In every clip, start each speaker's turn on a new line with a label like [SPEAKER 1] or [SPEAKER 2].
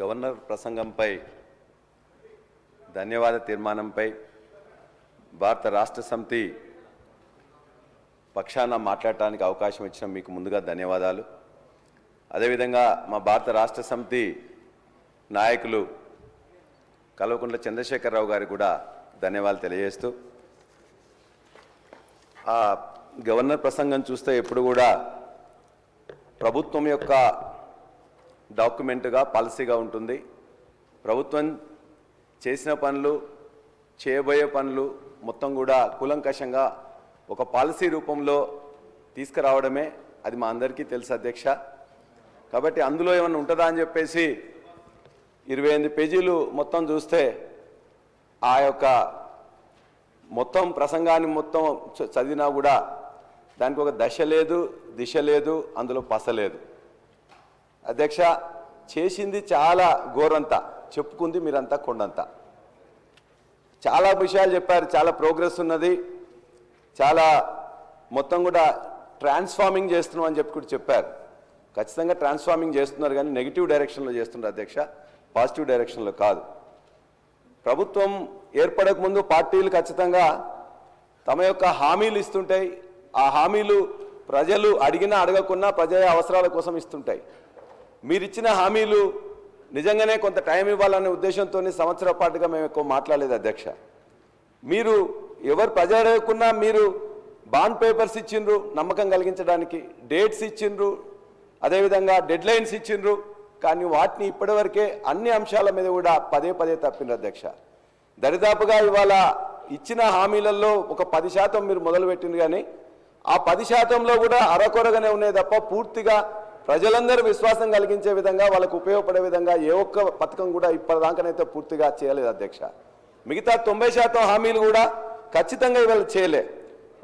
[SPEAKER 1] Governor ప్రసంగంపై ధన్యవాద తీర్మానంపై భారత రాష్ట్ర సమితి పక్షాన మాట్లాడటానికి అవకాశం ఇచ్చిన మీకు ముందుగా ధన్యవాదాలు. అదేవిధంగా మా భారత రాష్ట్ర సమితి నాయకులు కల్వకుంట్ల చంద్రశేఖరరావు గారికి కూడా ధన్యవాదాలు తెలియజేస్తూ, ఆ గవర్నర్ ప్రసంగం చూస్తే ఎప్పుడు కూడా ప్రభుత్వం యొక్క డాక్యుమెంట్గా పాలసీగా ఉంటుంది. ప్రభుత్వం చేసిన పనులు, చేయబోయే పనులు మొత్తం కూడా కూలంకషంగా ఒక పాలసీ రూపంలో తీసుకురావడమే అది మా అందరికీ తెలుసు అధ్యక్ష. కాబట్టి అందులో ఏమైనా ఉంటుందా అని చెప్పేసి 28 పేజీలు మొత్తం చూస్తే ఆ యొక్క మొత్తం ప్రసంగాన్ని మొత్తం చదివినా కూడా దానికి ఒక దశ లేదు, దిశ లేదు, అందులో పస లేదు. అధ్యక్ష, చేసింది చాలా ఘోరంతా, చెప్పుకుంది మీరంతా కొండంతా. చాలా విషయాలు చెప్పారు, చాలా ప్రోగ్రెస్ ఉన్నది, చాలా మొత్తం కూడా ట్రాన్స్ఫార్మింగ్ చేస్తున్నాం అని చెప్పి కూడా చెప్పారు. ఖచ్చితంగా ట్రాన్స్ఫార్మింగ్ చేస్తున్నారు, కానీ నెగిటివ్ డైరెక్షన్లో చేస్తున్నారు అధ్యక్ష, పాజిటివ్ డైరెక్షన్లో కాదు. ప్రభుత్వం ఏర్పడక ముందు పార్టీలు ఖచ్చితంగా తమ యొక్క హామీలు ఇస్తుంటాయి. ఆ హామీలు ప్రజలు అడిగినా అడగకున్నా ప్రజల అవసరాల కోసం ఇస్తుంటాయి. మీరు ఇచ్చిన హామీలు నిజంగానే కొంత టైం ఇవ్వాలనే ఉద్దేశంతో సంవత్సరాల పాటుగా మేము ఎక్కువ మాట్లాడలేదు అధ్యక్ష. మీరు ఎవరు ప్రజలు అడగకున్నా మీరు బాండ్ పేపర్స్ ఇచ్చిండ్రు, నమ్మకం కలిగించడానికి డేట్స్ ఇచ్చిండ్రు, అదేవిధంగా డెడ్ లైన్స్ ఇచ్చిండ్రు, కానీ వాటిని ఇప్పటివరకే అన్ని అంశాల మీద కూడా పదే పదే తప్పిండ్రు అధ్యక్ష. దరిదాపుగా ఇవాళ ఇచ్చిన హామీలలో ఒక 10% మీరు మొదలుపెట్టిండ్రు, కానీ ఆ 10%లో కూడా అరకొరగానే ఉన్నాయి తప్ప పూర్తిగా ప్రజలందరూ విశ్వాసం కలిగించే విధంగా, వాళ్ళకు ఉపయోగపడే విధంగా ఏ ఒక్క పథకం కూడా ఇప్పటిదాకానైతే పూర్తిగా చేయలేదు అధ్యక్ష. మిగతా 90% హామీలు కూడా ఖచ్చితంగా ఇవాళ చేయలే.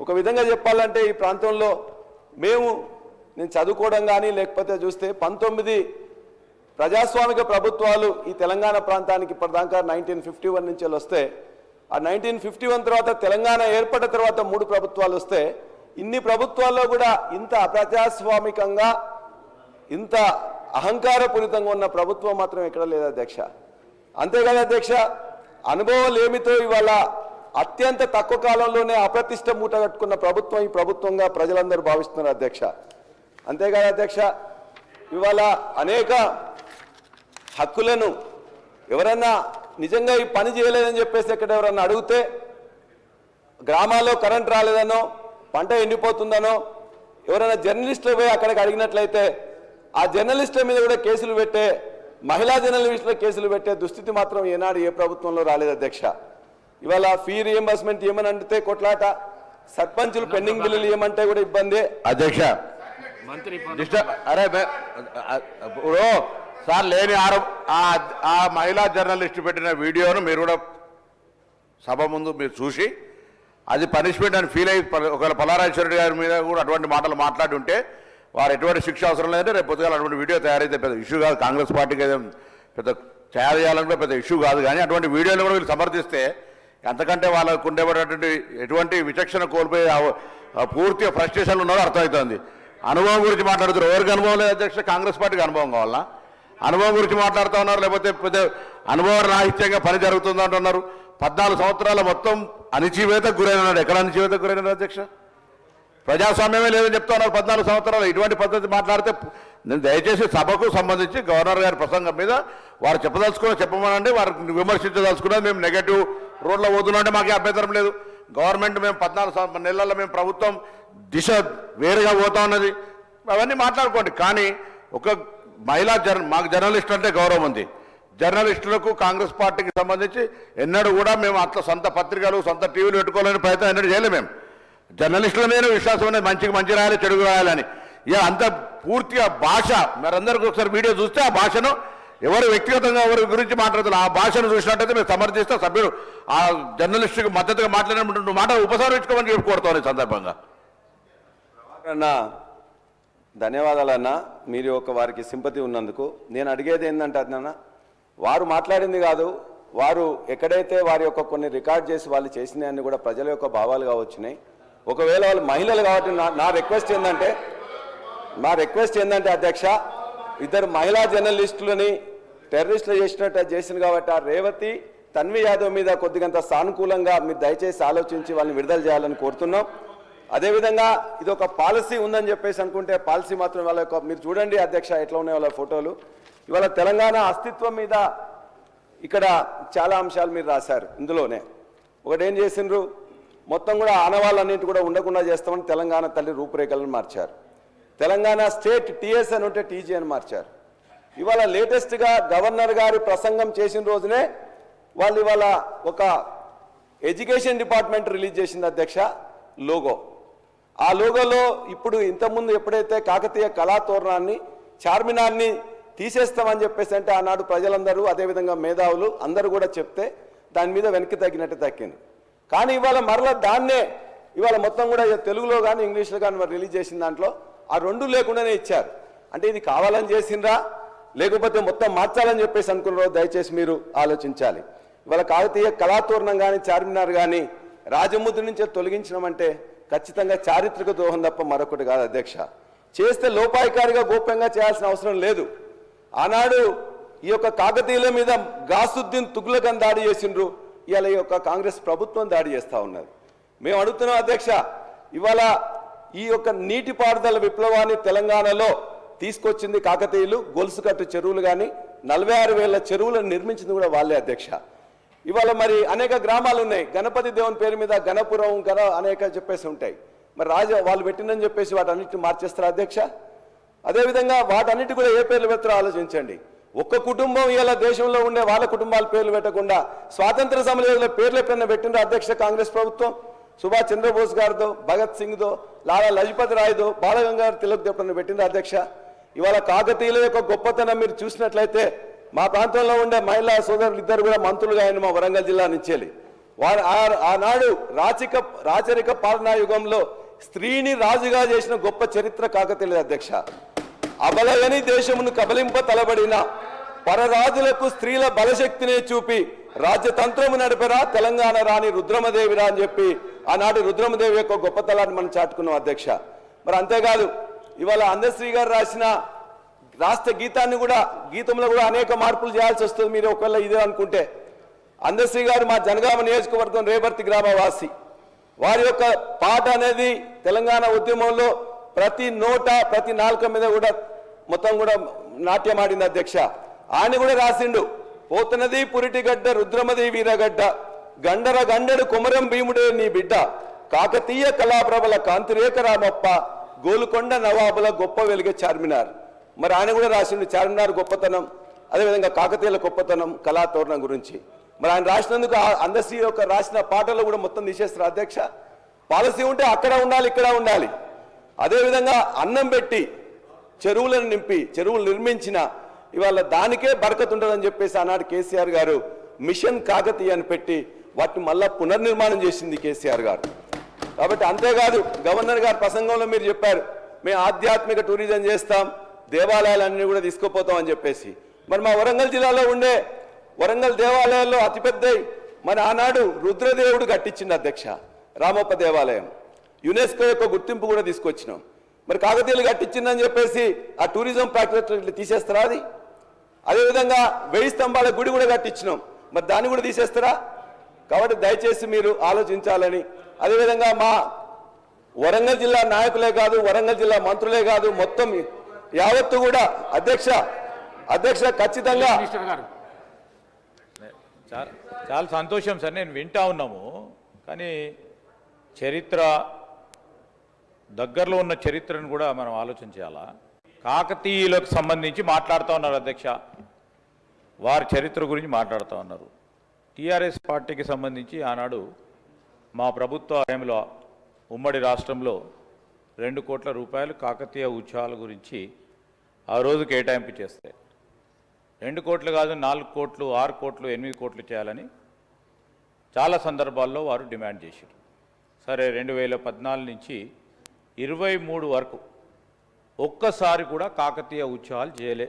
[SPEAKER 1] ఒక విధంగా చెప్పాలంటే ఈ ప్రాంతంలో నేను చదువుకోవడం కానీ లేకపోతే చూస్తే 19 ప్రజాస్వామిక ప్రభుత్వాలు ఈ తెలంగాణ ప్రాంతానికి ఇప్పటిదాకా 1951 నుంచి వస్తే, ఆ 1951 తర్వాత తెలంగాణ ఏర్పడిన తర్వాత 3 ప్రభుత్వాలు వస్తే, ఇన్ని ప్రభుత్వాల్లో కూడా ఇంత అప్రజాస్వామికంగా ఇంత అహంకారపూరితంగా ఉన్న ప్రభుత్వం మాత్రం ఎక్కడ లేదు అధ్యక్ష. అంతేకాదు అధ్యక్ష, అనుభవం లేమితో ఇవాళ అత్యంత తక్కువ కాలంలోనే అప్రతిష్ట మూట కట్టుకున్న ప్రభుత్వం ఈ ప్రభుత్వంగా ప్రజలందరూ భావిస్తున్నారు అధ్యక్ష. అంతేకాదు అధ్యక్ష, ఇవాళ అనేక హక్కులను ఎవరన్నా నిజంగా ఈ పని చేయలేదని చెప్పేసి ఎక్కడ ఎవరన్నా అడిగితే, గ్రామాల్లో కరెంట్ రాలేదనో, పంట ఎండిపోతుందనో ఎవరైనా జర్నలిస్టులు పోయి అక్కడికి అడిగినట్లయితే ఆ జర్నలిస్టుల మీద కూడా కేసులు పెట్టే, మహిళా జర్నలిస్టుల కేసులు పెట్టే దుస్థితి మాత్రం ఏనాడు ఏ ప్రభుత్వంలో రాలేదు అధ్యక్ష. ఇవాళ ఫీ రియంబర్స్మెంట్ ఏమని అంటే కొట్లాట, సర్పంచులు పెండింగ్ బిల్లులు ఏమంటే కూడా ఇబ్బంది
[SPEAKER 2] అధ్యక్ష. అరే ఇప్పుడు సార్ లేని ఆ మహిళా జర్నలిస్టు పెట్టిన వీడియోను మీరు కూడా సభ ముందు మీరు చూసి అది పనిష్మెంట్ అని ఫీల్ అయ్యి ఒకవేళ పల్లారాజేశ్వర గారి మీద కూడా అటువంటి మాటలు మాట్లాడి ఉంటే వారు ఎటువంటి శిక్ష అవసరం లేదంటే రేపు పొద్దుగాల అటువంటి వీడియో తయారైతే పెద్ద ఇష్యూ కాదు. కాంగ్రెస్ పార్టీకి ఏదో పెద్ద తయారు చేయాలంటే పెద్ద ఇష్యూ కాదు, కానీ అటువంటి వీడియోలు కూడా వీళ్ళు సమర్థిస్తే అంతకంటే వాళ్ళకు ఉండేటటువంటి ఎటువంటి విచక్షణ కోల్పోయి పూర్తిగా ఫ్రస్ట్రేషన్లు ఉన్నారో అర్థమవుతుంది. అనుభవం గురించి మాట్లాడుతున్నారు. ఎవరికి అనుభవం లేదు అధ్యక్ష, కాంగ్రెస్ పార్టీకి అనుభవం కావాలా? అనుభవం గురించి మాట్లాడుతూ ఉన్నారు, లేకపోతే పెద్ద అనుభవ రాహిత్యంగా పని జరుగుతుంది అంటున్నారు. 14 సంవత్సరాల మొత్తం అణిచివేతకు గురైనాడు. ఎక్కడ అణిచివేతకు గురైనాడు అధ్యక్ష? ప్రజాస్వామ్యమే లేదని చెప్తా ఉన్నారు 14 సంవత్సరాలు. ఇటువంటి పద్ధతి మాట్లాడితే నేను దయచేసి సభకు సంబంధించి గవర్నర్ గారి ప్రసంగం మీద వారు చెప్పమనండి. వారికి విమర్శించదలుచుకున్నది మేము నెగటివ్ రోడ్లో పోతున్నామంటే మాకే అభ్యంతరం లేదు. గవర్నమెంట్ మేము 14 నెలల్లో మేము ప్రభుత్వం దిశ వేరుగా పోతా ఉన్నది, అవన్నీ మాట్లాడుకోండి. కానీ ఒక మాకు జర్నలిస్ట్ అంటే గౌరవం ఉంది. జర్నలిస్టులకు కాంగ్రెస్ పార్టీకి సంబంధించి ఎన్నడూ కూడా మేము అట్లా సొంత పత్రికలు సొంత టీవీలు పెట్టుకోవాలని ప్రయత్నం ఎన్నడూ చేయలేము. మేము జర్నలిస్టుల మీద విశ్వాసం అనేది మంచిగా రాయాలి, చెడుగు రాయాలని. ఇక అంత పూర్తిగా భాష మరందరికీ ఒకసారి వీడియో చూస్తే ఆ భాషను ఎవరు వ్యక్తిగతంగా ఎవరి గురించి మాట్లాడుతున్నారు ఆ భాషను చూసినట్టయితే మేము సమర్థిస్తే సభ్యులు ఆ జర్నలిస్టుకి మద్దతుగా మాట్లాడినటువంటి మాట ఉపసంహరించుకోమని చెప్పి కోరుతాను. ఈ సందర్భంగా
[SPEAKER 1] ధన్యవాదాలన్నా, మీరు ఒక వారికి సింపతి ఉన్నందుకు. నేను అడిగేది ఏంటంటే అన్న, వారు మాట్లాడింది కాదు, వారు ఎక్కడైతే వారి యొక్క కొన్ని రికార్డ్ చేసి వాళ్ళు చేసినవన్నీ కూడా ప్రజల యొక్క భావాలుగా వచ్చినాయి. ఒకవేళ వాళ్ళు మహిళలు కాబట్టి నా రిక్వెస్ట్ ఏంటంటే అధ్యక్ష, ఇద్దరు మహిళా జర్నలిస్టులని టెర్రరిస్టులు చేసినట్టు చేసింది కాబట్టి ఆ రేవతి తన్వి యాదవ్ మీద కొద్దిగంత సానుకూలంగా మీరు దయచేసి ఆలోచించి వాళ్ళని విడుదల చేయాలని కోరుతున్నాం. అదేవిధంగా ఇది ఒక పాలసీ ఉందని చెప్పేసి అనుకుంటే పాలసీ మాత్రం వాళ్ళ యొక్క మీరు చూడండి అధ్యక్ష ఎట్లా ఉన్నాయి వాళ్ళ ఫోటోలు. ఇవాళ తెలంగాణ అస్తిత్వం మీద ఇక్కడ చాలా అంశాలు మీరు రాశారు. ఇందులోనే ఒకటేం చేసిండ్రు, మొత్తం కూడా ఆనవాళ్ళన్నింటి కూడా ఉండకుండా చేస్తామని తెలంగాణ తల్లి రూపురేఖలను మార్చారు. తెలంగాణ స్టేట్ టీఎస్ అని ఉంటే టీజీ అని మార్చారు. ఇవాళ లేటెస్ట్గా గవర్నర్ గారి ప్రసంగం చేసిన రోజునే వాళ్ళు ఇవాళ ఒక ఎడ్యుకేషన్ డిపార్ట్మెంట్ రిలీజ్ చేసింది అధ్యక్ష లోగో. ఆ లోగోలో ఇప్పుడు ఇంతకుముందు ఎప్పుడైతే కాకతీయ కళాతోరణాన్ని చార్మినార్ని తీసేస్తామని చెప్పేసి అంటే ఆనాడు ప్రజలందరూ అదేవిధంగా మేధావులు అందరూ కూడా చెప్తే దాని మీద వెనక్కి తగ్గినట్టు తగ్గింది. కానీ ఇవాళ మరలా దాన్నే ఇవాళ మొత్తం కూడా తెలుగులో కానీ ఇంగ్లీష్లో కానీ మరి రిలీజ్ చేసిన దాంట్లో ఆ రెండు లేకుండానే ఇచ్చారు. అంటే ఇది కావాలని చేసిండ్రా లేకపోతే మొత్తం మార్చాలని చెప్పేసి అనుకున్నారో దయచేసి మీరు ఆలోచించాలి. ఇవాళ కాకతీయ కళాతోరణం కానీ చార్మినార్ కానీ రాజముద్ర నుంచే తొలగించడమంటే ఖచ్చితంగా చారిత్రక ద్రోహం తప్ప మరొకటి కాదు అధ్యక్ష. చేస్తే లోపాయికారిగా గోప్యంగా చేయాల్సిన అవసరం లేదు. ఆనాడు ఈ యొక్క కాకతీయుల మీద గాసుద్దీన్ తుగ్లక్ దాడి చేసిండ్రు, ఇవాళ ఈ యొక్క కాంగ్రెస్ ప్రభుత్వం దాడి చేస్తూ ఉన్నది. మేము అడుగుతున్నాం అధ్యక్ష, ఇవాళ ఈ యొక్క నీటిపారుదల విప్లవాన్ని తెలంగాణలో తీసుకొచ్చింది కాకతీయులు. గొలుసుకట్టు చెరువులు కానీ 46,000 చెరువులను నిర్మించింది కూడా వాళ్ళే అధ్యక్ష. ఇవాళ మరి అనేక గ్రామాలు ఉన్నాయి, గణపతి దేవుని పేరు మీద గణపురం అనేక చెప్పేసి ఉంటాయి. మరి వాళ్ళు పెట్టిందని చెప్పేసి వాటన్నిటిని మార్చేస్తారు అధ్యక్ష. అదేవిధంగా వాటన్నిటి కూడా ఏ పేర్లు పెడతారో ఆలోచించండి. ఒక్క కుటుంబం ఇవాళ దేశంలో ఉండే వాళ్ళ కుటుంబాల పేర్లు పెట్టకుండా స్వాతంత్ర సమయంలో పేర్లు ఎప్పుడైనా పెట్టిండ్రు అధ్యక్ష కాంగ్రెస్ ప్రభుత్వం? సుభాష్ చంద్రబోస్ గారిదో, భగత్ సింగ్దో, లాలా లజపతి రాయ్దో, బాలగంగాధర్ తిలక్దో ఎప్పుడైనా పెట్టిండ్రు అధ్యక్ష? ఇవాళ కాకతీయుల యొక్క గొప్పతనం మీరు చూసినట్లయితే మా ప్రాంతంలో ఉండే మహిళా సోదరులు ఇద్దరు కూడా మంత్రులుగా ఆయన మా వరంగల్ జిల్లా నుంచి వారు ఆనాడు రాచరిక పాలనా యుగంలో స్త్రీని రాజుగా చేసిన గొప్ప చరిత్ర కాకతీయుల అధ్యక్ష. అబలయని దేశమును కబలింప తలబడిన పరరాజులకు స్త్రీల బలశక్తిని చూపి రాజ్యతంత్రము నడిపరా తెలంగాణ రాణి రుద్రమదేవిరా అని చెప్పి ఆనాడు రుద్రమదేవి యొక్క గొప్పతనాన్ని మనం చాటుకున్నాం అధ్యక్ష. మరి అంతేకాదు ఇవాళ అందశ్రీ గారు రాసిన రాష్ట్ర గీతంలో కూడా అనేక మార్పులు చేయాల్సి వస్తుంది. మీరు ఒకవేళ ఇదే అనుకుంటే అందశ్రీ గారు మా జనగామ నియోజకవర్గం రేపర్తి గ్రామవాసి. వారి యొక్క పాట అనేది తెలంగాణ ఉద్యమంలో ప్రతి నోట ప్రతి నాలుక మీద కూడా మొత్తం కూడా నాట్యమాడింది అధ్యక్ష. ఆయన కూడా రాసిండు, పోతున్నది పురిటిగడ్డ రుద్రమది వీరగడ్డ గండర గండెడు కుమరం భీముడే నీ బిడ్డ కాకతీయ కళాప్రభల కాంతిరేక రామప్ప గోలుకొండ నవాబుల గొప్ప వెలుగే చార్మినార్. మరి ఆయన కూడా రాసిండు చార్మినార్ గొప్పతనం, అదేవిధంగా కాకతీయుల గొప్పతనం, కళాతోరణం గురించి. మరి ఆయన రాసినందుకు అందశ్రీ యొక్క రాసిన పాటలు కూడా మొత్తం తీసేస్తారు అధ్యక్ష. పాలసీ ఉంటే అక్కడ ఉండాలి, ఇక్కడ ఉండాలి. అదేవిధంగా అన్నం పెట్టి చెరువులను నింపి చెరువులు నిర్మించిన ఇవాళ దానికే బరకత్ ఉంటుందని చెప్పేసి ఆనాడు కేసీఆర్ గారు మిషన్ కాకతీయ అని పెట్టి వాటిని మళ్ళా పునర్నిర్మాణం చేసింది కేసీఆర్ గారు. కాబట్టి అంతేకాదు గవర్నర్ గారి ప్రసంగంలో మీరు చెప్పారు మేము ఆధ్యాత్మిక టూరిజం చేస్తాం, దేవాలయాలన్నీ కూడా తీసుకుపోతాం అని చెప్పేసి. మరి మా వరంగల్ జిల్లాలో ఉండే వరంగల్ దేవాలయాల్లో అతిపెద్ద మన ఆనాడు రుద్రదేవుడు కట్టించింది అధ్యక్ష రామప్ప దేవాలయం. యునెస్కో యొక్క గుర్తింపు కూడా తీసుకొచ్చినాం. మరి కాకతీయులు కట్టించిందని చెప్పేసి ఆ టూరిజం ప్రాక్టీస్ తీసేస్తారా? అది అదేవిధంగా 1000 స్తంభాల గుడి కూడా కట్టించినాం, మరి దాన్ని కూడా తీసేస్తారా? కాబట్టి దయచేసి మీరు ఆలోచించాలని, అదేవిధంగా మా వరంగల్ జిల్లా నాయకులే కాదు, వరంగల్ జిల్లా మంత్రులే కాదు, మొత్తం యావత్తు కూడా అధ్యక్ష ఖచ్చితంగా
[SPEAKER 3] చాలా సంతోషం సార్, నేను వింటా ఉన్నాము. కానీ చరిత్ర దగ్గరలో ఉన్న చరిత్రను కూడా మనం ఆలోచన చేయాలా. కాకతీయులకు సంబంధించి మాట్లాడుతూ ఉన్నారు అధ్యక్ష, వారి చరిత్ర గురించి మాట్లాడుతూ ఉన్నారు. టీఆర్ఎస్ పార్టీకి సంబంధించి ఆనాడు మా ప్రభుత్వ హయాంలో ఉమ్మడి రాష్ట్రంలో 2 కోట్ల రూపాయలు కాకతీయ ఉత్సవాల గురించి ఆ రోజు కేటాయింపు చేస్తే 2 కోట్లు కాదు 4 కోట్లు 6 కోట్లు 8 కోట్లు చేయాలని చాలా సందర్భాల్లో వారు డిమాండ్ చేశారు. సరే 2014 నుంచి 23 వరకు ఒక్కసారి కూడా కాకతీయ ఉత్సవాలు చేయలే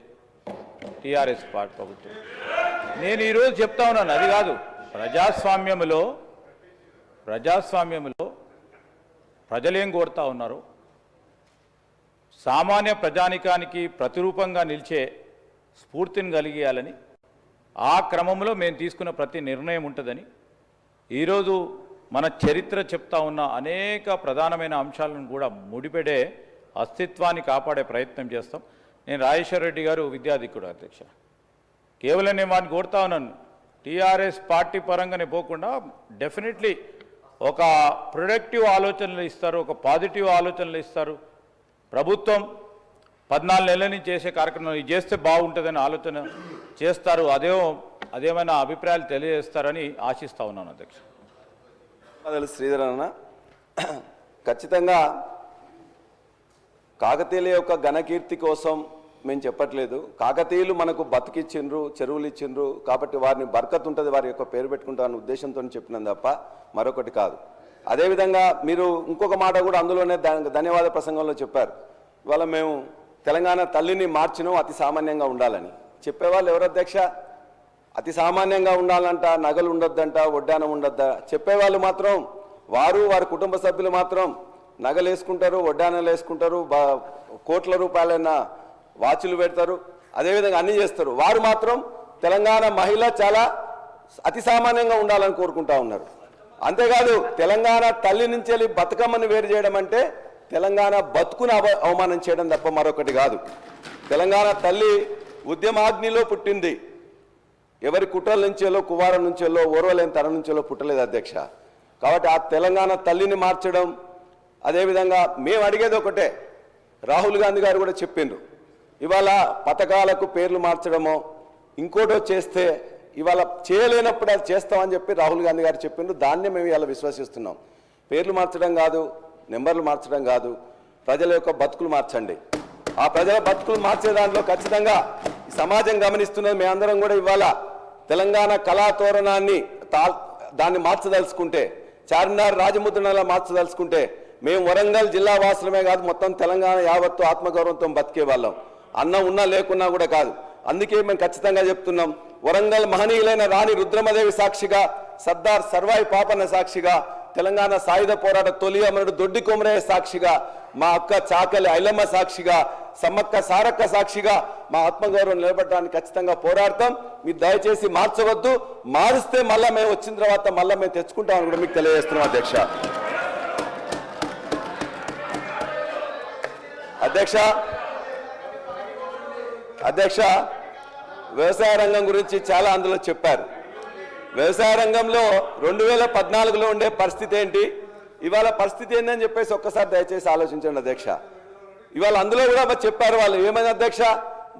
[SPEAKER 3] టీఆర్ఎస్ పార్టీ ప్రభుత్వం. నేను ఈరోజు చెప్తా ఉన్నాను, అది కాదు ప్రజాస్వామ్యంలో ప్రజలేం కోరుతా ఉన్నారు, సామాన్య ప్రజానికానికి ప్రతిరూపంగా నిలిచే స్ఫూర్తిని కలిగేయాలని ఆ క్రమంలో మేము తీసుకున్న ప్రతి నిర్ణయం ఉంటుందని ఈరోజు మన చరిత్ర చెప్తా ఉన్న అనేక ప్రధానమైన అంశాలను కూడా ముడిపెడే అస్తిత్వాన్ని కాపాడే ప్రయత్నం చేస్తాం. నేను రాజేశ్వర రెడ్డి గారు విద్యాధికుడు అధ్యక్ష, కేవలం నేను వాడిని కోరుతా ఉన్నాను, టీఆర్ఎస్ పార్టీ పరంగానే పోకుండా డెఫినెట్లీ ఒక ప్రొడక్టివ్ ఆలోచనలు ఇస్తారు, ఒక పాజిటివ్ ఆలోచనలు ఇస్తారు. ప్రభుత్వం 14 నెలల నుంచి చేసే కార్యక్రమం ఇది చేస్తే బాగుంటుందని ఆలోచన చేస్తారు. అదేమైనా అభిప్రాయాలు తెలియజేస్తారని ఆశిస్తూ ఉన్నాను అధ్యక్ష.
[SPEAKER 1] శ్రీధర్ అన్న, ఖచ్చితంగా కాకతీయుల యొక్క ఘనకీర్తి కోసం మేము చెప్పట్లేదు. కాకతీయులు మనకు బతికిచ్చిండ్రు, చెరువులు ఇచ్చిండ్రు, కాబట్టి వారిని బర్కత్ ఉంటుంది, వారి యొక్క పేరు పెట్టుకుంటారన్న ఉద్దేశంతో చెప్పినాం తప్ప మరొకటి కాదు. అదేవిధంగా మీరు ఇంకొక మాట కూడా అందులోనే ధన్యవాద ప్రసంగంలో చెప్పారు. ఇవాళ మేము తెలంగాణ తల్లిని మార్చినాం అతి సామాన్యంగా ఉండాలని. చెప్పేవాళ్ళు ఎవరు అధ్యక్ష? అతి సామాన్యంగా ఉండాలంట, నగలు ఉండొద్దంట, వడ్డానం ఉండొద్దా? చెప్పేవాళ్ళు మాత్రం వారి కుటుంబ సభ్యులు మాత్రం నగలు వేసుకుంటారు, వడ్డానాలు వేసుకుంటారు, కోట్ల రూపాయలైన వాచులు పెడతారు, అదేవిధంగా అన్నీ చేస్తారు. వారు మాత్రం తెలంగాణ మహిళ చాలా అతి సామాన్యంగా ఉండాలని కోరుకుంటా ఉన్నారు. అంతేకాదు తెలంగాణ తల్లి నుంచి వెళ్ళి బతుకమ్మని వేరు చేయడం అంటే తెలంగాణ బతుకును అవమానం చేయడం తప్ప మరొకటి కాదు. తెలంగాణ తల్లి ఉద్యమాగ్నిలో పుట్టింది. ఎవరి కుట్రల నుంచేలో, కువారం నుంచేలో, ఓర్వలేని తరం నుంచేలో పుట్టలేదు అధ్యక్ష. కాబట్టి ఆ తెలంగాణ తల్లిని మార్చడం, అదేవిధంగా మేము అడిగేది ఒకటే, రాహుల్ గాంధీ గారు కూడా చెప్పిండ్రు, ఇవాళ పథకాలకు పేర్లు మార్చడమో ఇంకోటో చేస్తే ఇవాళ చేయలేనప్పుడు అది చేస్తామని చెప్పి రాహుల్ గాంధీ గారు చెప్పిండ్రు. దాన్నే మేము ఇలా విశ్వసిస్తున్నాం. పేర్లు మార్చడం కాదు, నెంబర్లు మార్చడం కాదు, ప్రజల యొక్క బతుకులు మార్చండి. ఆ ప్రజల బతుకులు మార్చే దాంట్లో ఖచ్చితంగా సమాజం గమనిస్తున్నది. మేమందరం కూడా ఇవాళ తెలంగాణ కళాతోరణాన్ని దాన్ని మార్చదలుచుకుంటే, చార్మినార్ రాజముద్రణలా మార్చదలుచుకుంటే మేము వరంగల్ జిల్లా వాసులమే కాదు, మొత్తం తెలంగాణ యావత్తు ఆత్మగౌరవంతో బతికే వాళ్ళం. అన్నం ఉన్నా లేకున్నా కూడా కాదు. అందుకే మేము ఖచ్చితంగా చెప్తున్నాం, వరంగల్ మహనీయులైన రాణి రుద్రమదేవి సాక్షిగా, సర్దార్ సర్వాయి పాపన్న సాక్షిగా, తెలంగాణ సాయుధ పోరాట తొలి అమరుడు దొడ్డి కొమరయ్య సాక్షిగా, మా అక్క చాకలి ఐలమ్మ సాక్షిగా, సమ్మక్క సారక్క సాక్షిగా మా ఆత్మగౌరవం నిలబడడానికి ఖచ్చితంగా పోరాడతాం. మీరు దయచేసి మార్చవద్దు. మారిస్తే మళ్ళీ మేము వచ్చిన తర్వాత మళ్ళీ మేము తెచ్చుకుంటామని కూడా మీకు తెలియజేస్తున్నాం అధ్యక్ష. అధ్యక్ష వ్యవసాయ రంగం గురించి చాలా అందులో చెప్పారు. వ్యవసాయ రంగంలో 2014లో ఉండే పరిస్థితి ఏంటి, ఇవాళ పరిస్థితి ఏందని చెప్పేసి ఒక్కసారి దయచేసి ఆలోచించండి అధ్యక్ష. ఇవాళ అందులో కూడా చెప్పారు వాళ్ళు ఏమైంది అధ్యక్ష,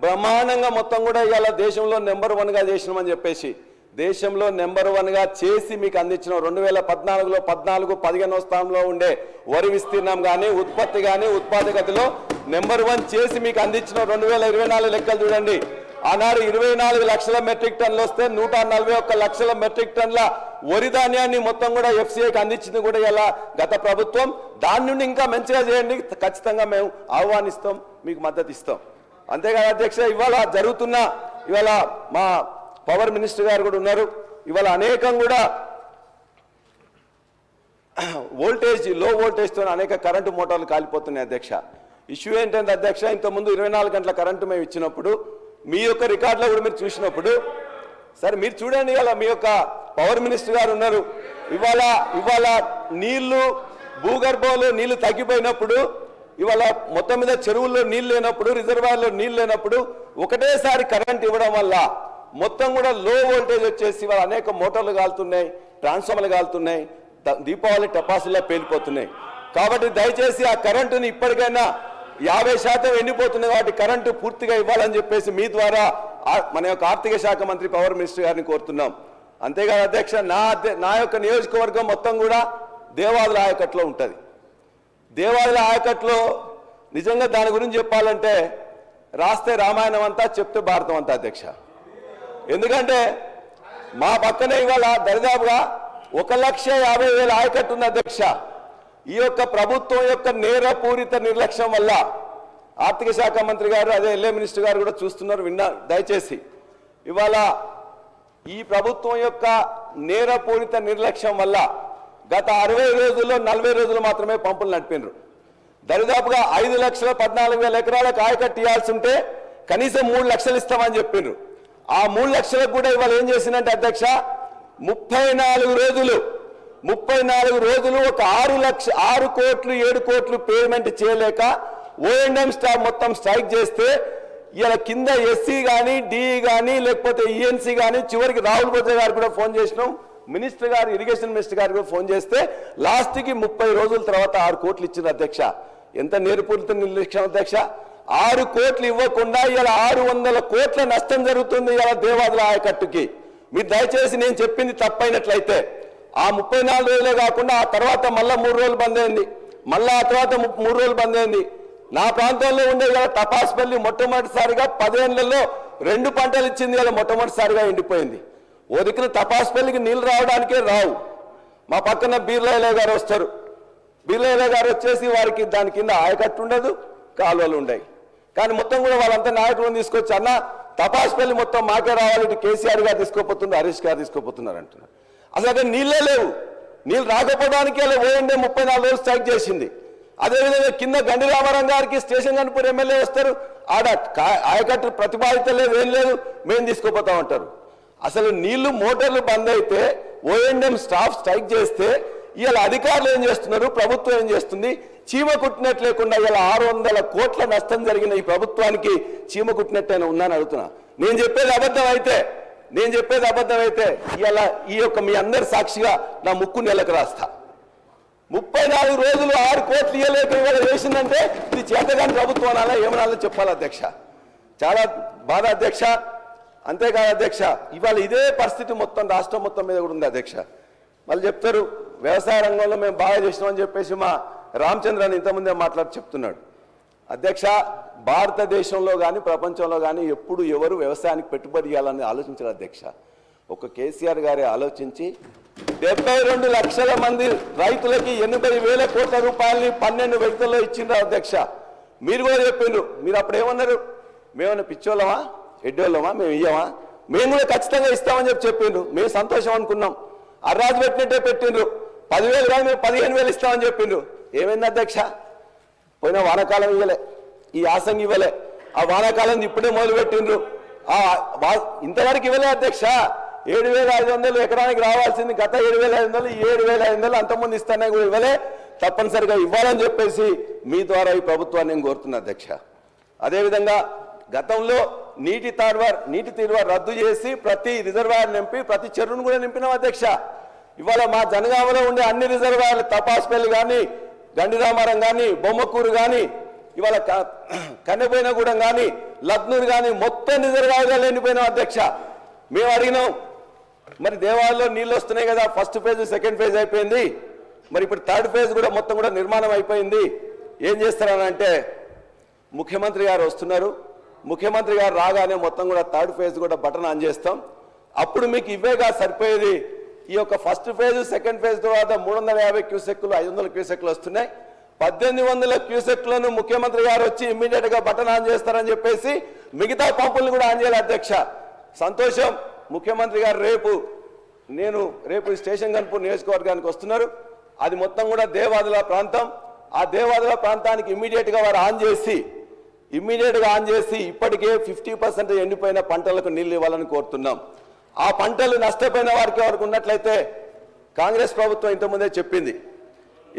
[SPEAKER 1] బ్రహ్మాండంగా మొత్తం కూడా ఇవాళ దేశంలో నెంబర్ 1గా చేసినామని చెప్పేసి దేశంలో నెంబర్ 1గా చేసి మీకు అందించిన 2014లో 14-15 స్థానంలో ఉండే వరి విస్తీర్ణం కానీ, ఉత్పత్తి కానీ, ఉత్పాదకతలో నెంబర్ 1 చేసి మీకు అందించిన 2024 లెక్కలు చూడండి. ఆనాడు 24 లక్షల మెట్రిక్ టన్నులు వస్తే 141 లక్షల మెట్రిక్ టన్నుల వరి ధాన్యాన్ని మొత్తం కూడా ఎఫ్సీఐకి అందించింది కూడా ఇలా గత ప్రభుత్వం. దాని నుండి ఇంకా మంచిగా చేయండి, ఖచ్చితంగా మేము ఆహ్వానిస్తాం, మీకు మద్దతు ఇస్తాం. అంతేకాదు అధ్యక్ష, ఇవాళ మా పవర్ మినిస్టర్ గారు కూడా ఉన్నారు. ఇవాళ అనేకం కూడా లో వోల్టేజ్తో అనేక కరెంటు మోటార్లు కాలిపోతున్నాయి అధ్యక్ష. ఇష్యూ ఏంటంటే అధ్యక్ష, ఇంతకుముందు 24 గంటల కరెంటు మేము ఇచ్చినప్పుడు మీ యొక్క రికార్డులో కూడా మీరు చూసినప్పుడు, సరే మీరు చూడండి, ఇవాళ మీ యొక్క పవర్ మినిస్టర్ గారు ఉన్నారు. ఇవాళ నీళ్లు, భూగర్భంలో నీళ్లు తగ్గిపోయినప్పుడు, ఇవాళ మొత్తం మీద చెరువుల్లో నీళ్ళు లేనప్పుడు, రిజర్వాయర్లో నీళ్ళు లేనప్పుడు ఒకటేసారి కరెంట్ ఇవ్వడం వల్ల మొత్తం కూడా లో వోల్టేజ్ వచ్చేసి ఇవాళ అనేక మోటార్లు కాలుతున్నాయి, ట్రాన్స్ఫార్మర్లు కాలుతున్నాయి, దీపావళి టపాసుల్లో పేలిపోతున్నాయి. కాబట్టి దయచేసి ఆ కరెంటుని ఇప్పటికైనా 50% ఎండిపోతున్నాయి, వాటి కరెంటు పూర్తిగా ఇవ్వాలని చెప్పేసి మీ ద్వారా మన యొక్క ఆర్థిక శాఖ మంత్రి పవర్ మినిస్టర్ గారిని కోరుతున్నాం. అంతేకాదు అధ్యక్ష, నా యొక్క నియోజకవర్గం మొత్తం కూడా దేవాదుల ఆయకట్లో ఉంటుంది. దేవాదుల ఆయకట్లో నిజంగా దాని గురించి చెప్పాలంటే రాస్తే రామాయణం అంతా, చెప్తే భారతం అంతా అధ్యక్ష. ఎందుకంటే మా పక్కనే ఇవాళ దరిదాపుగా 1,50,000 ఆయకట్టు ఉంది అధ్యక్ష. ఈ యొక్క ప్రభుత్వం యొక్క నేరపూరిత నిర్లక్ష్యం వల్ల ఆర్థిక శాఖ మంత్రి గారు, అదే ఎల్ఏ మినిస్టర్ గారు కూడా చూస్తున్నారు, దయచేసి ఇవాళ ఈ ప్రభుత్వం యొక్క నేరపూరిత నిర్లక్ష్యం వల్ల గత 60 రోజుల్లో 40 రోజులు మాత్రమే పంపులు నడిపినారు. దరిదాపుగా 5,14,000 ఎకరాలకు ఆయకట్టు ఇవ్వాల్సి ఉంటే కనీసం 3 లక్షలు ఇస్తామని చెప్పిండ్రు. ఆ 3 లక్షలకు కూడా ఇవాళ ఏం చేసిందంటే అధ్యక్ష 34 రోజులు ఒక 6 కోట్లు 7 కోట్లు పేమెంట్ చేయలేక ఓఎండ్ఎం స్టాఫ్ మొత్తం స్ట్రైక్ చేస్తే ఇలా కింద ఎస్సీ కానీ డిఈ కానీ లేకపోతే ఈఎన్సీ కానీ చివరికి రాహుల్ బొజ్జ గారు కూడా ఫోన్ చేసినాం, మినిస్టర్ గారు ఇరిగేషన్ మినిస్టర్ గారు కూడా ఫోన్ చేస్తే లాస్ట్కి 30 రోజుల తర్వాత 6 కోట్లు ఇచ్చింది అధ్యక్ష. ఎంత నేర్పూరిత నిర్లక్ష్యం అధ్యక్ష. 6 కోట్లు ఇవ్వకుండా ఇలా 600 కోట్ల నష్టం జరుగుతుంది ఇలా దేవాదుల ఆయకట్టుకి. మీరు దయచేసి నేను చెప్పింది తప్పైనట్లయితే ఆ 34 రోజులే కాకుండా ఆ తర్వాత మళ్ళీ 3 రోజులు బంద్ అయింది, మళ్ళీ ఆ తర్వాత 3 రోజులు బంద్ అయింది. నా ప్రాంతంలో ఉండే ఇలా తపాస్పల్లి మొట్టమొదటిసారిగా 10 ఏళ్లలో 2 పంటలు ఇచ్చింది, ఇలా మొట్టమొదటిసారిగా ఎండిపోయింది. ఓ దిక్కున తపాస్పల్లికి నీళ్లు రావడానికే రావు. మా పక్కన బీర్లయ్య గారు వస్తారు, బీర్లయ్య గారు వచ్చేసి వారికి దాని కింద ఆయకట్టు ఉండదు, కాలువలు ఉండవు. కానీ మొత్తం కూడా వాళ్ళంతా నాయకులను తీసుకొచ్చి అన్న తపాస్పల్లి మొత్తం మాకే రావాలి, ఇటు కేసీఆర్ గారు తీసుకోపోతున్నారు, హరీష్ గారు తీసుకోపోతున్నారు అంటున్నారు. అసలు అక్కడ నీళ్ళే లేవు. నీళ్ళు రాకపోవడానికి ఓఎండే 34 రోజులు స్ట్రైక్ చేసింది. అదేవిధంగా కింద గండి రామారావు గారికి స్టేషన్ కనుపూర్ ఎమ్మెల్యే వస్తారు, ఆడ ఆయకట్టు ప్రతిపాదిత లేదు, ఏం లేదు, మేము తీసుకోపోతాం అంటారు. అసలు నీళ్లు మోటార్లు బంద్ అయితే ఓఎండ్ఎం స్టాఫ్ స్ట్రైక్ చేస్తే ఇలా అధికారులు ఏం చేస్తున్నారు, ప్రభుత్వం ఏం చేస్తుంది? చీమ కుట్టినట్టు లేకుండా ఇలా 600 కోట్ల నష్టం జరిగిన ఈ ప్రభుత్వానికి చీమ కుట్టినట్టయినా ఉందని అడుగుతున్నా. నేను చెప్పేది అబద్ధం అయితే ఇలా ఈ యొక్క మీ అందరి సాక్షిగా నా ముక్కు నెలకు రాస్తా. 34 రోజులు 6 కోట్లు ఇవ్వలేక ఇవాళ వేసిందంటే ఇది చేతగాని ప్రభుత్వం అనాలా ఏమనాలో చెప్పాలి అధ్యక్ష. చాలా బాధ అధ్యక్ష. అంతేకాదు అధ్యక్ష, ఇవాళ ఇదే పరిస్థితి మొత్తం రాష్ట్రం మొత్తం మీద కూడా ఉంది అధ్యక్ష. వాళ్ళు చెప్తారు వ్యవసాయ రంగంలో మేము బాగా చేసినామని చెప్పేసి మా రామచంద్రని ఇంతకుముందే మాట్లాడి చెప్తున్నాడు. అధ్యక్ష, భారతదేశంలో కానీ ప్రపంచంలో కానీ ఎప్పుడు ఎవరు వ్యవసాయానికి పెట్టుబడి ఇవ్వాలని ఆలోచించారు అధ్యక్ష. ఒక కేసీఆర్ గారే ఆలోచించి 72 లక్షల మంది రైతులకి 80,000 కోట్ల రూపాయలని 12 విడతల్లో ఇచ్చిండ్రు అధ్యక్ష. మీరు కూడా చెప్పిండ్రు, మీరు అప్పుడు ఏమన్నారు? మేమన్నా పిచ్చోళ్ళమా, ఎడ్డోళ్ళమా, మేము ఇయ్యమా? మేము కూడా ఖచ్చితంగా ఇస్తామని చెప్పిండ్రు. మేము సంతోషం అనుకున్నాం. అర్రాజు పెట్టినట్టే పెట్టిండ్రు. 10,000 కానీ మేము 15,000 ఇస్తామని చెప్పిండ్రు. ఏమైంది అధ్యక్ష? పోయిన వానాకాలం ఇవ్వలే, ఈ యాసంగి ఇవ్వలే, ఆ వానాకాలం ఇప్పుడే మొదలు పెట్టిండ్రు. ఇంతవరకు ఇవ్వలే అధ్యక్ష. 7,500 ఎకరానికి రావాల్సింది గత 7,500, 7,500 అంతకుముందు ఇస్తానే కూడా ఇవ్వలే. తప్పనిసరిగా ఇవ్వాలని చెప్పేసి మీ ద్వారా ఈ ప్రభుత్వాన్ని నేను కోరుతున్నా అధ్యక్ష. అదేవిధంగా గతంలో నీటి తీరువ రద్దు చేసి ప్రతి రిజర్వాయర్ నింపి ప్రతి చెరువును కూడా నింపినాం అధ్యక్ష. ఇవాళ మా జనగామలో ఉండే అన్ని రిజర్వాయర్లు తపాస్పల్లి కానీ, గండిరామారం కానీ, బొమ్మకూరు కానీ, ఇవాళ కన్నెపోయినగూడెం కానీ, లక్నూరు కానీ మొత్తం రిజర్వాయర్గా లేనిపోయినాం అధ్యక్ష. మేము అడిగినాం, మరి దేవాలయంలో నీళ్ళు వస్తున్నాయి కదా, ఫస్ట్ ఫేజ్ సెకండ్ ఫేజ్ అయిపోయింది, మరి ఇప్పుడు థర్డ్ ఫేజ్ కూడా మొత్తం కూడా నిర్మాణం అయిపోయింది, ఏం చేస్తారనంటే ముఖ్యమంత్రి గారు వస్తున్నారు, ముఖ్యమంత్రి గారు రాగానే మొత్తం కూడా థర్డ్ ఫేజ్ కూడా బటన్ ఆన్ చేస్తాం, అప్పుడు మీకు ఇవేగా సరిపోయేది. ఈ యొక్క ఫస్ట్ ఫేజ్ సెకండ్ ఫేజ్ తర్వాత 350 క్యూసెక్లు 500 క్యూసెక్లు వస్తున్నాయి. 1800 క్యూసెక్లను ముఖ్యమంత్రి గారు వచ్చి ఇమ్మీడియట్గా బటన్ ఆన్ చేస్తారని చెప్పేసి మిగతా పంపులను కూడా ఆన్ చేయాలి అధ్యక్ష. సంతోషం, ముఖ్యమంత్రి గారు రేపు స్టేషన్ కనుపూర్ నియోజకవర్గానికి వస్తున్నారు. అది మొత్తం కూడా దేవాదుల ప్రాంతం. ఆ దేవాదుల ప్రాంతానికి ఇమ్మీడియట్గా వారు ఆన్ చేసి ఇప్పటికే 50% ఎండిపోయిన పంటలకు నీళ్లు ఇవ్వాలని కోరుతున్నాం. ఆ పంటలు నష్టపోయిన వారికి ఎవరికి ఉన్నట్లయితే కాంగ్రెస్ ప్రభుత్వం ఇంతకుముందే చెప్పింది.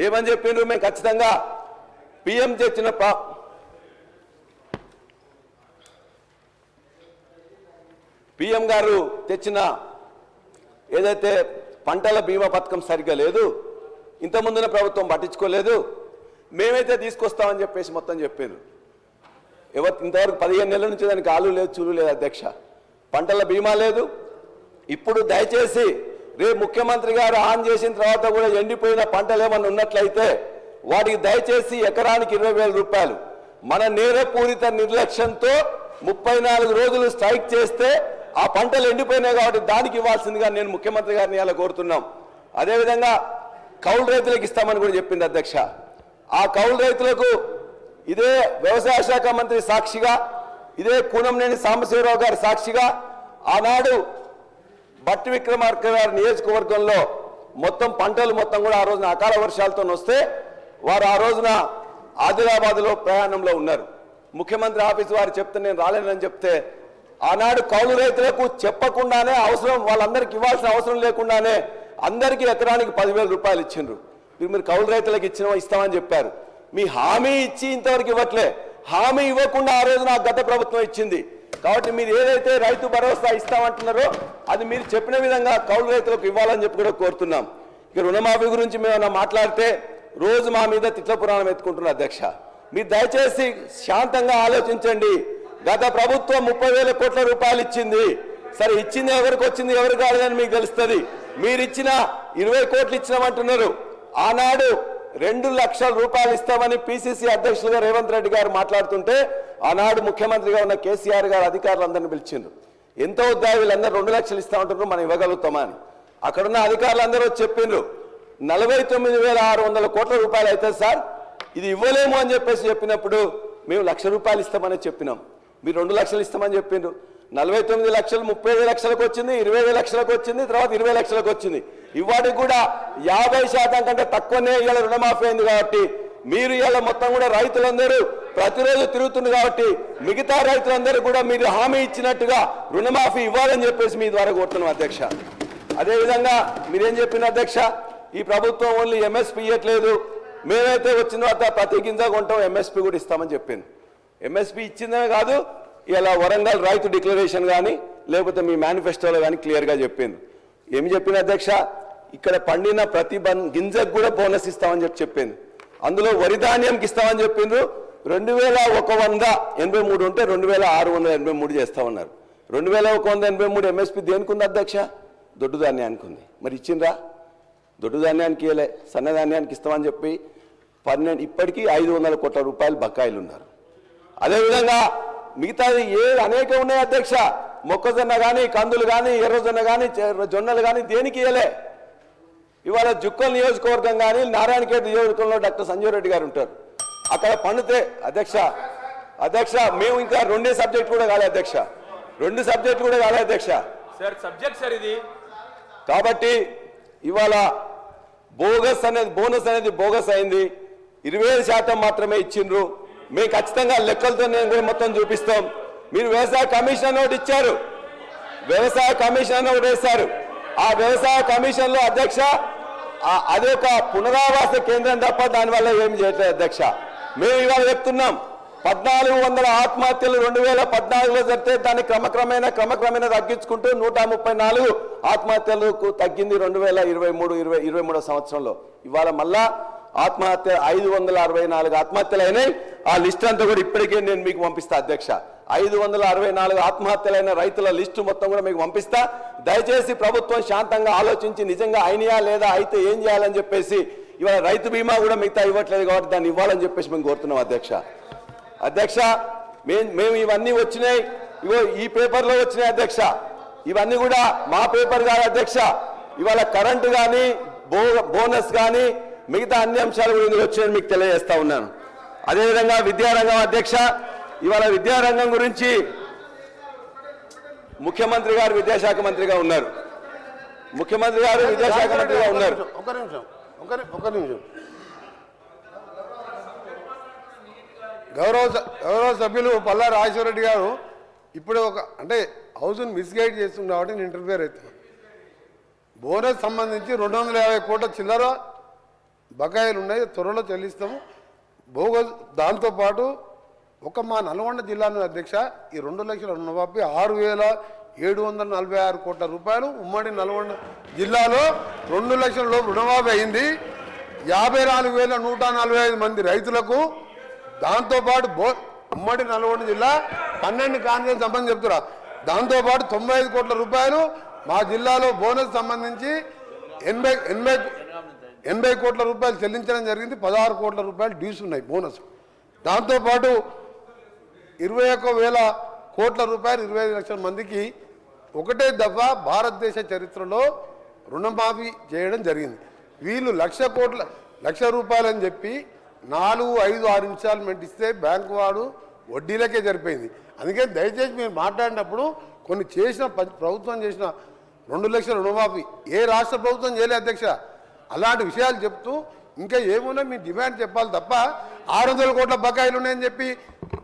[SPEAKER 1] ఏమని చెప్పిండ్రు? మేము ఖచ్చితంగా పిఎం గారు తెచ్చిన ఏదైతే పంటల బీమా పథకం సరిగ్గా లేదు, ఇంతకుముందున ప్రభుత్వం పట్టించుకోలేదు, మేమైతే తీసుకొస్తామని చెప్పేసి మొత్తం చెప్పిండ్రు. ఇంతవరకు 15 నెలల నుంచి దానికి ఆలు లేదు, చూలు లేదు అధ్యక్ష. పంటల బీమా లేదు. ఇప్పుడు దయచేసి రేపు ముఖ్యమంత్రి గారు ఆన్ చేసిన తర్వాత కూడా ఎండిపోయిన పంటలు ఏమన్నా ఉన్నట్లయితే వాటికి దయచేసి ఎకరానికి 20,000 రూపాయలు. మన నేరపూరిత నిర్లక్ష్యంతో 34 రోజులు స్ట్రైక్ చేస్తే ఆ పంటలు ఎండిపోయినాయి కాబట్టి దానికి ఇవ్వాల్సిందిగా నేను ముఖ్యమంత్రి గారిని ఇలా కోరుతున్నాం. అదేవిధంగా కౌలు రైతులకు ఇస్తామని కూడా చెప్పింది అధ్యక్ష. ఆ కౌలు రైతులకు ఇదే వ్యవసాయ శాఖ మంత్రి సాక్షిగా, ఇదే కూనంనేని సాంబశివరావు గారి సాక్షిగా ఆనాడు బట్టి విక్రమార్క గారి నియోజకవర్గంలో మొత్తం పంటలు మొత్తం కూడా ఆ రోజున అకాల వర్షాలతో వస్తే వారు ఆ రోజున ఆదిలాబాద్లో ప్రయాణంలో ఉన్నారు. ముఖ్యమంత్రి ఆఫీసు వారు చెప్తే నేను రాలేనని చెప్తే ఆనాడు కౌలు రైతులకు చెప్పకుండానే అవసరం వాళ్ళందరికీ ఇవ్వాల్సిన అవసరం లేకుండానే అందరికీ ఎకరానికి 10,000 రూపాయలు ఇచ్చిండ్రు. మీరు కౌలు రైతులకు ఇస్తామని చెప్పారు. మీ హామీ ఇచ్చి ఇంతవరకు ఇవ్వట్లే. హామీ ఇవ్వకుండా ఆ రోజు నాకు గత ప్రభుత్వం ఇచ్చింది. కాబట్టి మీరు ఏదైతే రైతు భరోసా ఇస్తామంటున్నారో అది మీరు చెప్పిన విధంగా కౌలు రైతులకు ఇవ్వాలని చెప్పి కూడా కోరుతున్నాం. ఇక రుణమాఫీ గురించి మేము మాట్లాడితే రోజు మా మీద తిట్ల పురాణం ఎత్తుకుంటున్నారు అధ్యక్ష. మీరు దయచేసి శాంతంగా ఆలోచించండి. గత ప్రభుత్వం 30,000 కోట్ల రూపాయలు ఇచ్చింది. సరే ఇచ్చింది ఎవరికి వచ్చింది ఎవరు కాదని మీకు తెలుస్తుంది. మీరు ఇచ్చిన 20 కోట్లు ఇచ్చినామంటున్నారు. ఆనాడు 2 లక్షల రూపాయలు ఇస్తామని పిసిసి అధ్యక్షులుగా రేవంత్ రెడ్డి గారు మాట్లాడుతుంటే ఆనాడు ముఖ్యమంత్రిగా ఉన్న కేసీఆర్ గారు అధికారులందరినీ పిలిచిండ్రు. ఎంత వద్దా వీళ్ళందరూ 2 లక్షలు ఇస్తామంటున్నారు, మనం ఇవ్వగలుగుతామా అని. అక్కడున్న అధికారులందరూ చెప్పిండ్రు 49,600 కోట్ల రూపాయలు అయితే సార్ ఇది ఇవ్వలేము అని చెప్పినప్పుడు మేము 1,00,000 రూపాయలు ఇస్తామని చెప్పినాం. మీరు 2 లక్షలు ఇస్తామని చెప్పిండ్రు. 49 లక్షలు 30 లక్షలకు వచ్చింది, 20 లక్షలకు వచ్చింది, తర్వాత 20 లక్షలకు వచ్చింది. ఇవాటికి కూడా 50% కంటే తక్కువనే ఇవాళ రుణమాఫీ అయింది. కాబట్టి మీరు ఇవాళ మొత్తం కూడా రైతులందరూ ప్రతిరోజు తిరుగుతుంది. కాబట్టి మిగతా రైతులందరూ కూడా మీరు హామీ ఇచ్చినట్టుగా రుణమాఫీ ఇవ్వాలని చెప్పేసి మీ ద్వారా కోరుతున్నాం అధ్యక్ష. అదేవిధంగా మీరేం చెప్పిన అధ్యక్ష, ఈ ప్రభుత్వం ఓన్లీ ఎంఎస్పీ ఇవ్వట్లేదు, మేమైతే వచ్చిన తర్వాత ప్రతి గింజ కొంటాం ఎంఎస్పీ కూడా ఇస్తామని చెప్పింది. ఎంఎస్పీ ఇచ్చిందే కాదు, ఇలా వరంగల్ రైతు డిక్లరేషన్ కానీ లేకపోతే మీ మేనిఫెస్టోలో కానీ క్లియర్గా చెప్పింది. ఏమి చెప్పిన అధ్యక్ష, ఇక్కడ పండిన ప్రతి గింజకు కూడా బోనస్ ఇస్తామని చెప్పింది. అందులో వరి ధాన్యంకి ఇస్తామని చెప్పిండ్రు. 2,183 ఉంటే 2,683 చేస్తామన్నారు. 2,183 ఎంఎస్పీ దేనికి ఉంది అధ్యక్ష? దొడ్డు ధాన్యానికి ఉంది. మరి ఇచ్చిండ్రా? దొడ్డు ధాన్యానికి ఇవ్వలే, సన్నధాన్యానికి ఇస్తామని చెప్పి ఇప్పటికీ 500 కోట్ల రూపాయలు బకాయిలు ఉన్నారు. అదేవిధంగా మిగతాది అనేక ఉన్నాయి అధ్యక్ష. మొక్కజొన్న కానీ, కందులు కానీ, ఎర్రజొన్న కానీ, జొన్నలు కానీ దేనికి ఇవ్వలే. ఇవాళ జుక్కల్ నియోజకవర్గం కానీ నారాయణఖేడ్ నియోజకవర్గంలో డాక్టర్ సంజయ్ రెడ్డి గారు ఉంటారు. అక్కడ పండితే అధ్యక్ష మేము ఇంకా 2 సబ్జెక్ట్ కూడా కాలే అధ్యక్ష, 2 సబ్జెక్ట్ కూడా కాలే అధ్యక్ష.
[SPEAKER 3] ఇది
[SPEAKER 1] కాబట్టి ఇవాళ బోనస్ అనేది బోగస్ అయింది. 25% మాత్రమే ఇచ్చిండ్రు. మేము ఖచ్చితంగా లెక్కలతో నేను మొత్తం చూపిస్తాం. మీరు వ్యవసాయ కమిషన్ ఒకటి ఇచ్చారు, వ్యవసాయ కమిషన్ ఒకటి వేశారు. ఆ వ్యవసాయ కమిషన్లో అధ్యక్ష అది ఒక పునరావాస కేంద్రం తప్ప దానివల్ల ఏం చేయట్లేదు అధ్యక్ష. మేము ఇవాళ చెప్తున్నాం 1,400 ఆత్మహత్యలు 2014లో జరిగితే దాన్ని క్రమక్రమేణా తగ్గించుకుంటూ 134 ఆత్మహత్యలకు తగ్గింది 2023 సంవత్సరంలో. ఇవాళ మళ్ళా ఆత్మహత్య 564 ఆత్మహత్యలు అయినాయి. ఆ లిస్ట్ అంతా కూడా ఇప్పటికే నేను మీకు పంపిస్తా అధ్యక్ష. 564 ఆత్మహత్యలైన రైతుల లిస్టు మొత్తం కూడా మీకు పంపిస్తా. దయచేసి ప్రభుత్వం శాంతంగా ఆలోచించి నిజంగా అయినాయా లేదా అయితే ఏం చేయాలని చెప్పేసి ఇవాళ రైతు బీమా కూడా మిగతా ఇవ్వట్లేదు కాబట్టి దాన్ని ఇవ్వాలని చెప్పేసి మేము కోరుతున్నాం అధ్యక్ష. మేము ఇవన్నీ వచ్చినాయి, ఇగో ఈ పేపర్లో వచ్చినాయి అధ్యక్ష. ఇవన్నీ కూడా మా పేపర్ కాదు అధ్యక్ష. ఇవాళ కరెంటు కానీ బోనస్ కానీ మిగతా అన్ని అంశాలు కూడా ఇందులో వచ్చాయని మీకు తెలియజేస్తా ఉన్నాను. అదేవిధంగా విద్యారంగం అధ్యక్ష, ఇవాళ విద్యారంగం గురించి ముఖ్యమంత్రి గారు విద్యాశాఖ మంత్రిగా ఉన్నారు.
[SPEAKER 4] ఒక నిమిషం. గౌరవ సభ్యులు పల్లా రాజేశ్వరరెడ్డి గారు ఇప్పుడే అంటే హౌస్ను మిస్గైడ్ చేస్తుంది కాబట్టి నేను ఇంటర్ఫియర్ అవుతున్నాను. బోనస్ సంబంధించి 250 కోట్ల చిల్లర బకాయిలు ఉన్నాయి, త్వరలో చెల్లిస్తాము. దాంతోపాటు మా నల్గొండ జిల్లాను అధ్యక్ష ఈ 2 లక్షల రుణమాఫీ 6,746 కోట్ల రూపాయలు ఉమ్మడి నల్గొండ జిల్లాలో 2 లక్షల లోపు రుణమాఫీ అయింది. 54,145 మంది రైతులకు. దాంతోపాటు ఉమ్మడి నల్గొండ జిల్లా 12 కాన్ఫరెన్స్ సంబంధించి చెప్తున్నా. దాంతోపాటు 95 కోట్ల రూపాయలు మా జిల్లాలో బోనస్ సంబంధించి 80 కోట్ల రూపాయలు చెల్లించడం జరిగింది. 16 కోట్ల రూపాయలు డ్యూస్ ఉన్నాయి బోనస్. దాంతోపాటు 21,000 కోట్ల రూపాయలు 25 లక్షల మందికి ఒకటే దఫా భారతదేశ చరిత్రలో రుణమాఫీ చేయడం జరిగింది. వీళ్ళు 1,00,000 రూపాయలు అని చెప్పి 4, 5, 6 ఇన్స్టాల్మెంట్ ఇస్తే బ్యాంకు వాడు వడ్డీలకే సరిపోయింది. అందుకే దయచేసి మీరు మాట్లాడినప్పుడు కొన్ని ప్రభుత్వం చేసిన 2 లక్షల రుణమాఫీ ఏ రాష్ట్ర ప్రభుత్వం చేయలే అధ్యక్ష. అలాంటి విషయాలు చెప్తూ ఇంకా ఏమున్నా మీ డిమాండ్ చెప్పాలి తప్ప 600 కోట్ల బకాయిలు ఉన్నాయని చెప్పి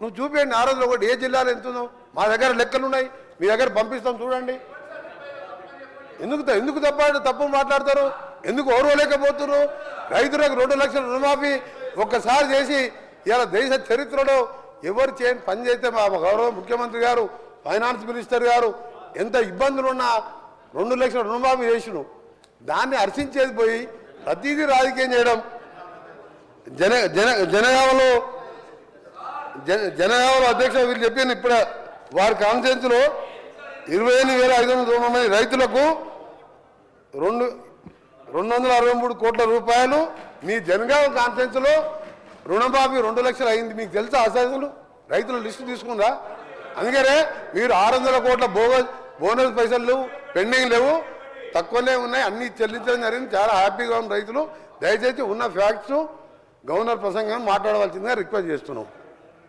[SPEAKER 4] నువ్వు చూపించండి. 600 కోట్లు ఏ జిల్లాలో ఎంత ఉందో మా దగ్గర లెక్కలు ఉన్నాయి. మీ దగ్గర పంపిస్తాం చూడండి. ఎందుకు తప్పు మాట్లాడతారు? ఎందుకు ఓర్వలేకపోతున్నారు? రైతులకు 2 లక్షల రుణమాఫీ ఒక్కసారి చేసి ఇలా దేశ చరిత్రలో ఎవరు చేయని పని చేస్తే మా గౌరవ ముఖ్యమంత్రి గారు, ఫైనాన్స్ మినిస్టర్ గారు ఎంత ఇబ్బందులున్నా 2 లక్షల రుణమాఫీ చేసిను. దాన్ని హర్షించేది పోయి ప్రతిదీ రాజకీయం చేయడం. జనగామలో అధ్యక్ష వీళ్ళు చెప్పాను ఇప్పుడు వారి కాన్ఫరెన్స్లో 28,590 మంది రైతులకు 263 కోట్ల రూపాయలు మీ జనగామ కాన్ఫరెన్స్లో రుణమాఫీ 2 లక్షలు అయింది. మీకు తెలుసా అసలు రైతుల లిస్టు తీసుకుందా? అందుకనే మీరు 600 కోట్ల బోనస్ పైసలు లేవు, పెండింగ్ లేవు, తక్కువనే ఉన్నాయి, అన్ని చెల్లించడం జరిగింది. చాలా హ్యాపీగా ఉన్న రైతులు. దయచేసి ఉన్న ఫ్యాక్ట్స్ గవర్నర్ ప్రసంగం మాట్లాడవలసిందిగా రిక్వెస్ట్ చేస్తున్నాం.